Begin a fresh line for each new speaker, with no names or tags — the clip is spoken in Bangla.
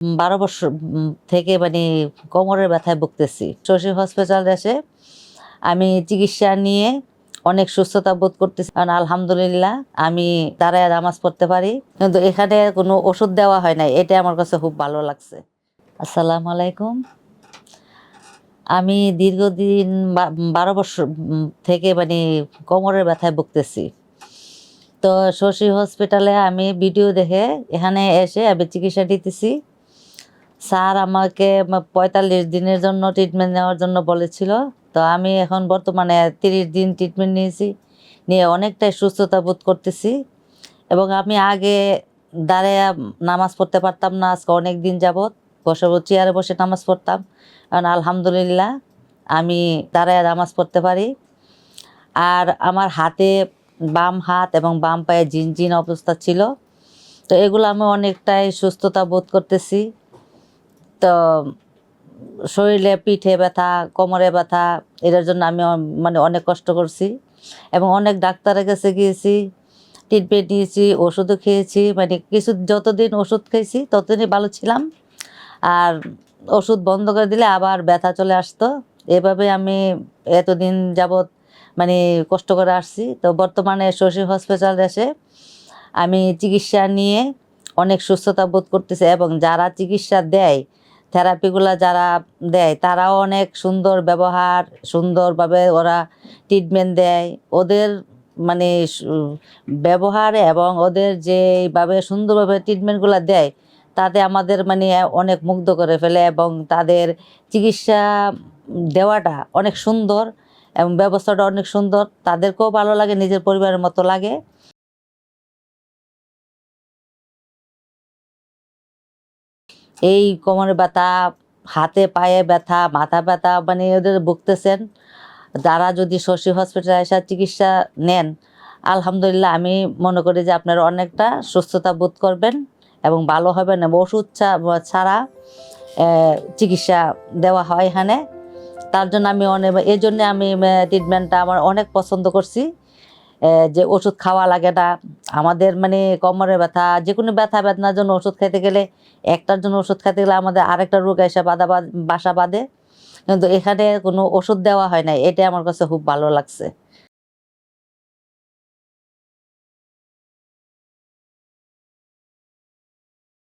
12 বছর থেকে কোমরের ব্যথায় ভুগতেছি। শশী হসপিটালে এসে আমি চিকিৎসা নিয়ে অনেক সুস্থতা বোধ করতেছি। কারণ আলহামদুলিল্লাহ আমি দাঁড়ায় নামাজ পড়তে পারি। কিন্তু এখানে কোনো ওষুধ দেওয়া হয় নাই। এটা আমার কাছে খুব ভালো লাগছে। আসসালামু আলাইকুম। আমি দীর্ঘদিন 12 বছর থেকে কোমরের ব্যথায় ভুগতেছি। তো শশী হসপিটালে আমি ভিডিও দেখে এখানে এসে আমি চিকিৎসা নিতেছি। স্যার আমাকে 45 দিনের জন্য ট্রিটমেন্ট নেওয়ার জন্য বলেছিল। তো আমি এখন বর্তমানে 30 দিন ট্রিটমেন্ট নিয়েছি। নিয়ে অনেকটাই সুস্থতা বোধ করতেছি। এবং আমি আগে দাঁড়াইয়া নামাজ পড়তে পারতাম না। আজকে অনেক দিন যাবৎ চেয়ারে বসে নামাজ পড়তাম। কারণ আলহামদুলিল্লাহ আমি দাঁড়াইয়া নামাজ পড়তে পারি। আর আমার হাতে বাম হাত এবং বাম পায়ে ঝিনঝিন অবস্থা ছিল। তো এগুলো আমি অনেকটাই সুস্থতা বোধ করতেছি। তো শরীরে পিঠে ব্যথা, কোমরে ব্যথা, এটার জন্য আমি অনেক কষ্ট করছি এবং অনেক ডাক্তারের কাছে গিয়েছি, ট্রিটমেন্ট নিয়েছি, ওষুধও খেয়েছি। যতদিন ওষুধ খেয়েছি ততদিনই ভালো ছিলাম। আর ওষুধ বন্ধ করে দিলে আবার ব্যথা চলে আসতো। এভাবে আমি এতদিন যাবৎ কষ্ট করে আসছি। তো বর্তমানে শশী হসপিটাল এসে আমি চিকিৎসা নিয়ে অনেক সুস্থতা বোধ করতেছি এবং যারা চিকিৎসা দেয়, থেরাপিগুলা যারা দেয় তারাও অনেক সুন্দর ব্যবহার, সুন্দরভাবে ওরা ট্রিটমেন্ট দেয়। ওদের ব্যবহার এবং ওদের যেভাবে সুন্দরভাবে ট্রিটমেন্টগুলো দেয় তাতে আমাদের অনেক মুগ্ধ করে ফেলে এবং তাদের চিকিৎসা দেওয়াটা অনেক সুন্দর এবং ব্যবস্থাটা অনেক সুন্দর। তাদেরকেও ভালো লাগে, নিজের পরিবারের মতো লাগে। এই কোমরে ব্যথা, হাতে পায়ে ব্যথা, মাথা ব্যথা ওদের ভুগতেছেন, যারা যদি শশী হসপিটালে এসে চিকিৎসা নেন, আলহামদুলিল্লাহ আমি মনে করি যে আপনারা অনেকটা সুস্থতা বোধ করবেন এবং ভালো হবেন। এবং ওষুধ ছাড়া চিকিৎসা দেওয়া হয় এখানে। তার জন্য এই জন্যে আমি ট্রিটমেন্টটা আমার অনেক পছন্দ করছি। যে ওষুধ খাওয়া লাগে না। আমাদের কোমরে ব্যথা, যে কোনো ব্যথা বেদনার জন্য ওষুধ খেতে গেলে, একটার জন্য ওষুধ খেতে গেলে আমাদের আরেকটা রোগ এসে বাসা বাঁধে। কিন্তু এখানে কোনো ওষুধ দেওয়া হয় নাই। এটা আমার কাছে খুব ভালো লাগছে।